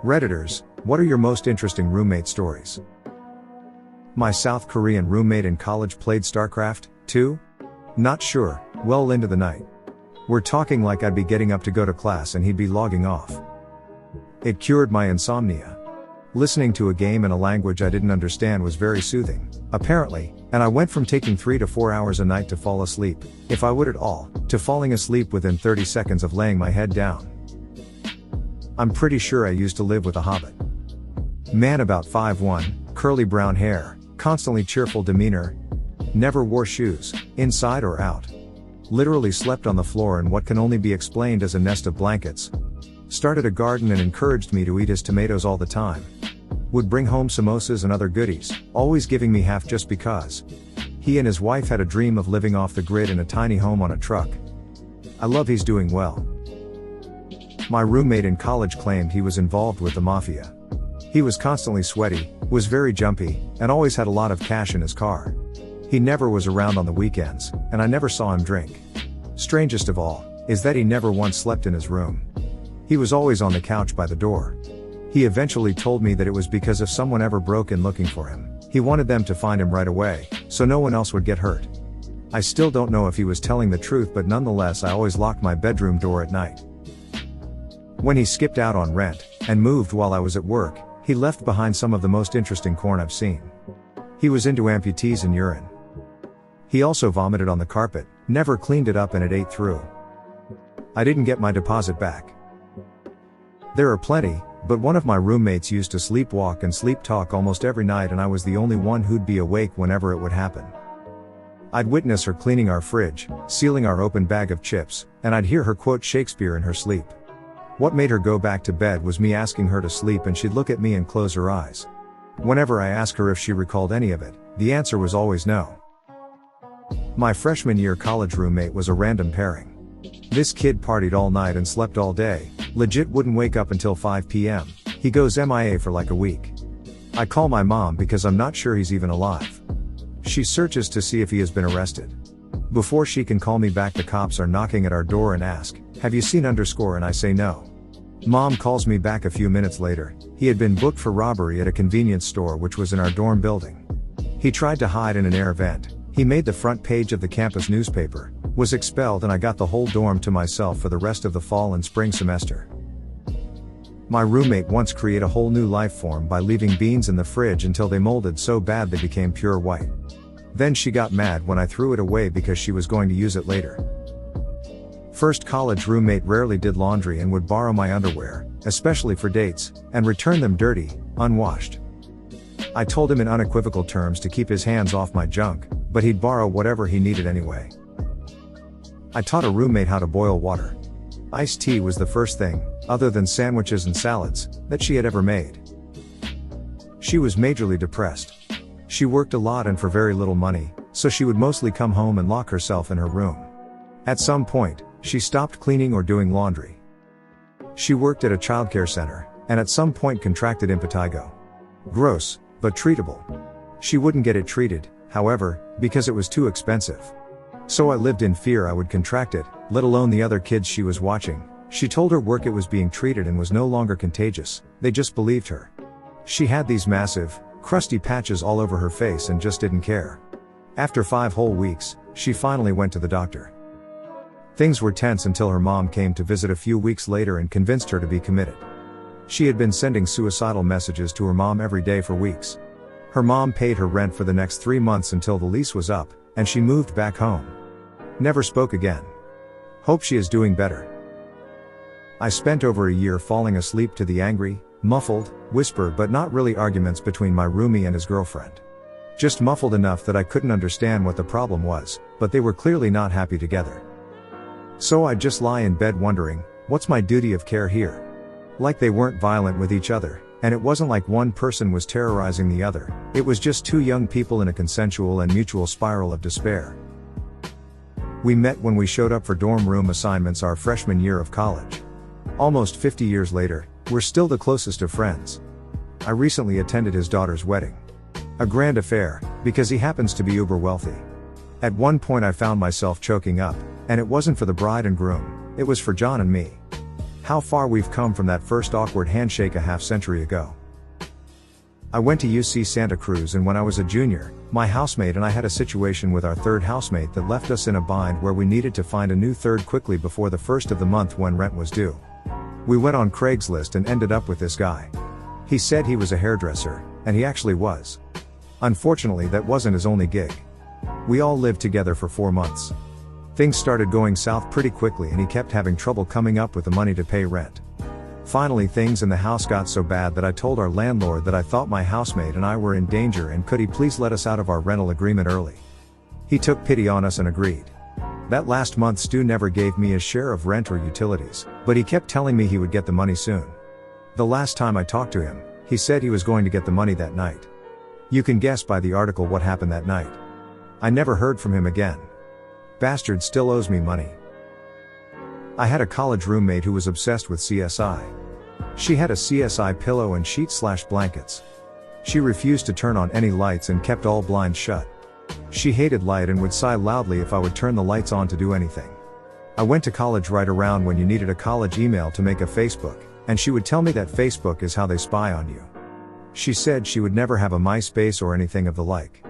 Redditors, what are your most interesting roommate stories? My South Korean roommate in college played StarCraft, too? Not sure, well into the night. We're talking like I'd be getting up to go to class and he'd be logging off. It cured my insomnia. Listening to a game in a language I didn't understand was very soothing, apparently, and I went from taking 3 to 4 hours a night to fall asleep, if I would at all, to falling asleep within 30 seconds of laying my head down. I'm pretty sure I used to live with a hobbit. Man about 5'1", curly brown hair, constantly cheerful demeanor. Never wore shoes, inside or out. Literally slept on the floor in what can only be explained as a nest of blankets. Started a garden and encouraged me to eat his tomatoes all the time. Would bring home samosas and other goodies, always giving me half just because. He and his wife had a dream of living off the grid in a tiny home on a truck. I love he's doing well. My roommate in college claimed he was involved with the mafia. He was constantly sweaty, was very jumpy, and always had a lot of cash in his car. He never was around on the weekends, and I never saw him drink. Strangest of all, is that he never once slept in his room. He was always on the couch by the door. He eventually told me that it was because if someone ever broke in looking for him, he wanted them to find him right away, so no one else would get hurt. I still don't know if he was telling the truth, but nonetheless I always locked my bedroom door at night. When he skipped out on rent, and moved while I was at work, he left behind some of the most interesting corn I've seen. He was into amputees and urine. He also vomited on the carpet, never cleaned it up, and it ate through. I didn't get my deposit back. There are plenty, but one of my roommates used to sleepwalk and sleep talk almost every night, and I was the only one who'd be awake whenever it would happen. I'd witness her cleaning our fridge, sealing our open bag of chips, and I'd hear her quote Shakespeare in her sleep. What made her go back to bed was me asking her to sleep, and she'd look at me and close her eyes. Whenever I asked her if she recalled any of it, the answer was always no. My freshman year college roommate was a random pairing. This kid partied all night and slept all day, legit wouldn't wake up until 5 p.m. He goes MIA for like a week. I call my mom because I'm not sure he's even alive. She searches to see if he has been arrested. Before she can call me back, the cops are knocking at our door and ask, "Have you seen underscore?" and I say no. Mom calls me back a few minutes later. He had been booked for robbery at a convenience store which was in our dorm building. He tried to hide in an air vent. He made the front page of the campus newspaper, was expelled, and I got the whole dorm to myself for the rest of the fall and spring semester. My roommate once created a whole new life form by leaving beans in the fridge until they molded so bad they became pure white. Then she got mad when I threw it away because she was going to use it later. First college roommate rarely did laundry and would borrow my underwear, especially for dates, and return them dirty, unwashed. I told him in unequivocal terms to keep his hands off my junk, but he'd borrow whatever he needed anyway. I taught a roommate how to boil water. Iced tea was the first thing, other than sandwiches and salads, that she had ever made. She was majorly depressed. She worked a lot and for very little money, so she would mostly come home and lock herself in her room. At some point, she stopped cleaning or doing laundry. She worked at a childcare center, and at some point contracted impetigo. Gross, but treatable. She wouldn't get it treated, however, because it was too expensive. So I lived in fear I would contract it, let alone the other kids she was watching. She told her work it was being treated and was no longer contagious. They just believed her. She had these massive, crusty patches all over her face and just didn't care. After 5 whole weeks, she finally went to the doctor. Things were tense until her mom came to visit a few weeks later and convinced her to be committed. She had been sending suicidal messages to her mom every day for weeks. Her mom paid her rent for the next 3 months until the lease was up, and she moved back home. Never spoke again. Hope she is doing better. I spent over a year falling asleep to the angry, muffled, whisper but not really arguments between my roomie and his girlfriend. Just muffled enough that I couldn't understand what the problem was, but they were clearly not happy together. So I'd just lie in bed wondering, what's my duty of care here? Like they weren't violent with each other, and it wasn't like one person was terrorizing the other, it was just 2 young people in a consensual and mutual spiral of despair. We met when we showed up for dorm room assignments our freshman year of college. Almost 50 years later, we're still the closest of friends. I recently attended his daughter's wedding. A grand affair, because he happens to be uber wealthy. At one point I found myself choking up, and it wasn't for the bride and groom, it was for John and me. How far we've come from that first awkward handshake a half-century ago. I went to UC Santa Cruz, and when I was a junior, my housemate and I had a situation with our third housemate that left us in a bind where we needed to find a new third quickly before the first of the month when rent was due. We went on Craigslist and ended up with this guy. He said he was a hairdresser, and he actually was. Unfortunately, that wasn't his only gig. We all lived together for 4 months. Things started going south pretty quickly, and he kept having trouble coming up with the money to pay rent. Finally, things in the house got so bad that I told our landlord that I thought my housemate and I were in danger, and could he please let us out of our rental agreement early. He took pity on us and agreed. That last month Stu never gave me his share of rent or utilities, but he kept telling me he would get the money soon. The last time I talked to him, he said he was going to get the money that night. You can guess by the article what happened that night. I never heard from him again. Bastard still owes me money. I had a college roommate who was obsessed with CSI. She had a CSI pillow and sheet/blankets. She refused to turn on any lights and kept all blinds shut. She hated light and would sigh loudly if I would turn the lights on to do anything. I went to college right around when you needed a college email to make a Facebook, and she would tell me that Facebook is how they spy on you. She said she would never have a MySpace or anything of the like.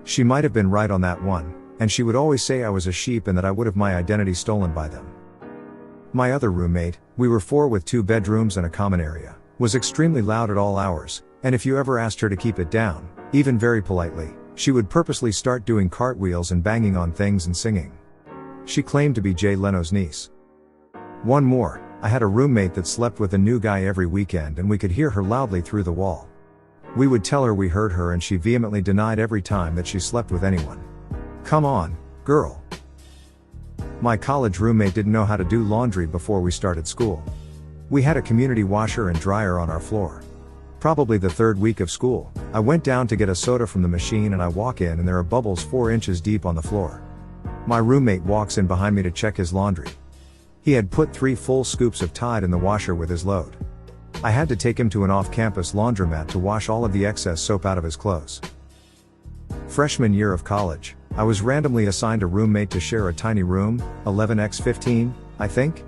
She might have been right on that one, and she would always say I was a sheep and that I would have my identity stolen by them. My other roommate, we were 4 with 2 bedrooms and a common area, was extremely loud at all hours, and if you ever asked her to keep it down, even very politely, she would purposely start doing cartwheels and banging on things and singing. She claimed to be Jay Leno's niece. One more, I had a roommate that slept with a new guy every weekend, and we could hear her loudly through the wall. We would tell her we heard her, and she vehemently denied every time that she slept with anyone. Come on, girl. My college roommate didn't know how to do laundry before we started school. We had a community washer and dryer on our floor. Probably the 3rd week of school, I went down to get a soda from the machine, and I walk in and there are bubbles 4 inches deep on the floor. My roommate walks in behind me to check his laundry. He had put 3 full scoops of Tide in the washer with his load. I had to take him to an off-campus laundromat to wash all of the excess soap out of his clothes. Freshman year of college, I was randomly assigned a roommate to share a tiny room, 11x15, I think.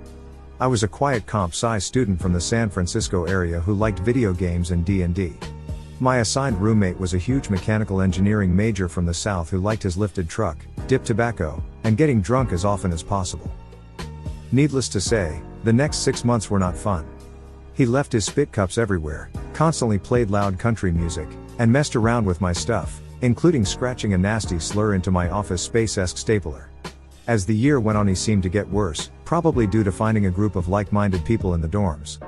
I was a quiet comp-sci student from the San Francisco area who liked video games and D&D. My assigned roommate was a huge mechanical engineering major from the South who liked his lifted truck, dipped tobacco, and getting drunk as often as possible. Needless to say, the next 6 months were not fun. He left his spit cups everywhere, constantly played loud country music, and messed around with my stuff, including scratching a nasty slur into my Office Space-esque stapler. As the year went on, he seemed to get worse, probably due to finding a group of like-minded people in the dorms.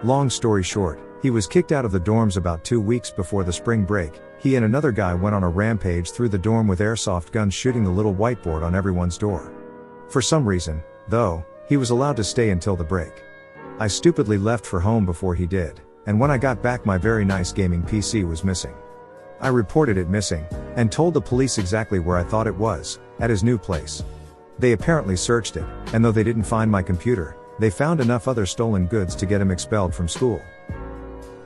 Long story short, he was kicked out of the dorms about 2 weeks before the spring break. He and another guy went on a rampage through the dorm with airsoft guns, shooting the little whiteboard on everyone's door. For some reason, though, he was allowed to stay until the break. I stupidly left for home before he did, and when I got back my very nice gaming PC was missing. I reported it missing, and told the police exactly where I thought it was, at his new place. They apparently searched it, and though they didn't find my computer, they found enough other stolen goods to get him expelled from school.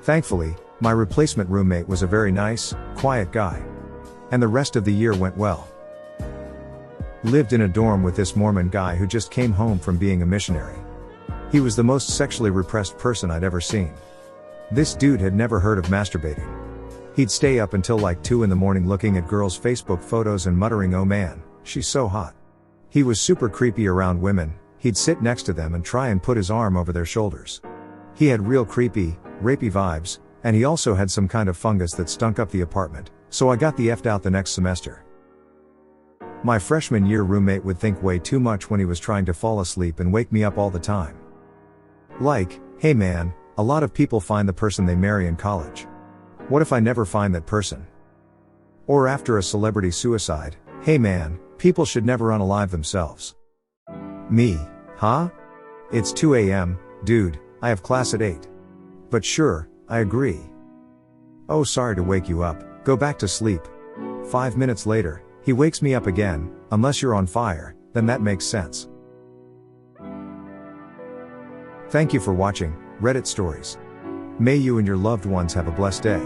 Thankfully, my replacement roommate was a very nice, quiet guy. And the rest of the year went well. Lived in a dorm with this Mormon guy who just came home from being a missionary. He was the most sexually repressed person I'd ever seen. This dude had never heard of masturbating. He'd stay up until like 2 in the morning looking at girls' Facebook photos and muttering, "Oh man, she's so hot." He was super creepy around women. He'd sit next to them and try and put his arm over their shoulders. He had real creepy, rapey vibes, and he also had some kind of fungus that stunk up the apartment, so I got the F'd out the next semester. My freshman year roommate would think way too much when he was trying to fall asleep and wake me up all the time. Like, "Hey man, a lot of people find the person they marry in college. What if I never find that person?" Or after a celebrity suicide, "Hey man, people should never unalive themselves." Me, huh? It's 2 a.m., dude, I have class at 8. But sure, I agree. Oh, sorry to wake you up, go back to sleep. 5 minutes later, he wakes me up again. Unless you're on fire, then that makes sense. Thank you for watching Reddit Stories. May you and your loved ones have a blessed day.